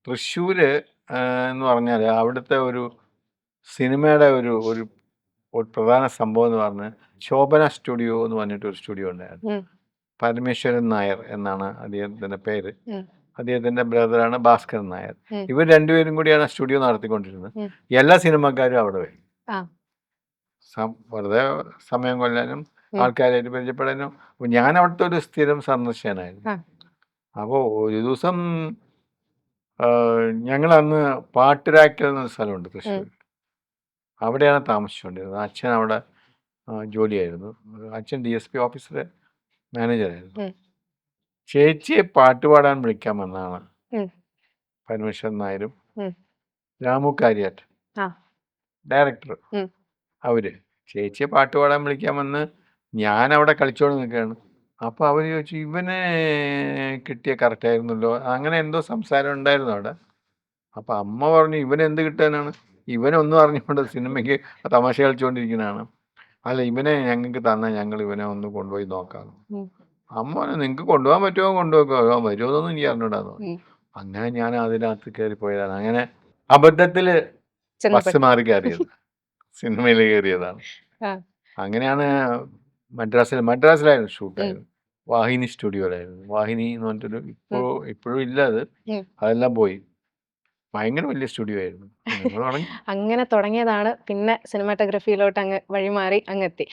തൃശ്ശൂര് എന്ന് പറഞ്ഞാൽ അവിടുത്തെ ഒരു സിനിമയുടെ ഒരു പ്രധാന സംഭവം എന്ന് പറഞ്ഞാൽ ശോഭന സ്റ്റുഡിയോ എന്ന് പറഞ്ഞിട്ട് ഒരു സ്റ്റുഡിയോ ഉണ്ടായിരുന്നു. ഉം, പരമേശ്വരൻ നായർ എന്നാണ് അദ്ദേഹത്തിൻ്റെ പേര്. ഉം, അദ്ദേഹത്തിൻ്റെ ബ്രദറാണ് ഭാസ്കരൻ നായർ. ഉം, ഇവർ രണ്ടുപേരും കൂടിയാണ് സ്റ്റുഡിയോ നടത്തിക്കൊണ്ടിരുന്നത്. ഉം. എല്ലാ സിനിമക്കാരും അവിടെ വരും. ആ, വെറുതെ സമയം കൊല്ലാനും ഉം. ആൾക്കാരായിട്ട് പരിചയപ്പെടാനും. ഞാൻ അവിടുത്തെ ഒരു സ്ഥിരം സന്ദർശകനായിരുന്നു. ആ, അപ്പോൾ ഒരു ദിവസം ഞങ്ങൾ അന്ന് പാട്ടുരാക്കൽ എന്നൊരു സ്ഥലമുണ്ട് തൃശ്ശൂർ. അവിടെയാണ് താമസിച്ചുകൊണ്ടിരുന്നത്. അച്ഛൻ അവിടെ ജോലിയായിരുന്നു. അച്ഛൻ DSP ഓഫീസിലെ മാനേജറായിരുന്നു. ഉം, ചേച്ചിയെ പാട്ട് പാടാൻ വിളിക്കാമെന്നാണ് ഉം, പരമേശ്വരൻ നായരും ഉം. രാമു കാര്യാട്ട് ആ, ഡയറക്ടർ ഉം, അവർ ചേച്ചിയെ പാട്ട് പാടാൻ വിളിക്കാമെന്ന് ഞാൻ അവിടെ കളിച്ചോണ്ട് നിൽക്കുകയാണ്. അപ്പോൾ അവർ ചോദിച്ചു ഇവനെ കിട്ടിയ കറക്റ്റായിരുന്നല്ലോ, അങ്ങനെ എന്തോ സംസാരം ഉണ്ടായിരുന്നു അവിടെ. അപ്പം അമ്മ പറഞ്ഞു ഇവനെന്ത് കിട്ടാനാണ്, ഇവനൊന്നും അറിഞ്ഞുകൊണ്ട് സിനിമയ്ക്ക് തമാശ കളിച്ചുകൊണ്ടിരിക്കുന്നതാണ്. അല്ല ഇവനെ ഞങ്ങൾക്ക് തന്നാൽ ഞങ്ങൾ ഇവനെ ഒന്ന് കൊണ്ടുപോയി നോക്കാം. ഉം, അമ്മ പറഞ്ഞു നിങ്ങൾക്ക് കൊണ്ടുപോകാൻ പറ്റുമോ കൊണ്ടുപോകാൻ വരുമോന്നൊന്നും എനിക്ക് അറിഞ്ഞൂടാന്ന് പറഞ്ഞു. ഉം. അങ്ങനെ ഞാൻ അതിനകത്ത് കയറി പോയതാണ്. അങ്ങനെ അബദ്ധത്തിൽ ബസ് മാറി കയറിയത്, സിനിമയിൽ കയറിയതാണ്. ആ, അങ്ങനെയാണ് മദ്രാസിലായിരുന്നു ഷൂട്ടായിരുന്നു. വാഹിനി സ്റ്റുഡിയോയിലായിരുന്നു. വാഹിനി എന്ന് പറഞ്ഞിട്ടൊരു ഇപ്പോഴും ഇല്ല അത്, ഉം. അതെല്ലാം പോയി. ഭയങ്കര വലിയ സ്റ്റുഡിയോ ആയിരുന്നു. അങ്ങനെ തുടങ്ങിയതാണ് പിന്നെ സിനിമാറ്റോഗ്രഫിയിലോട്ട് അങ്ങ് വഴിമാറി അങ്ങെത്തി.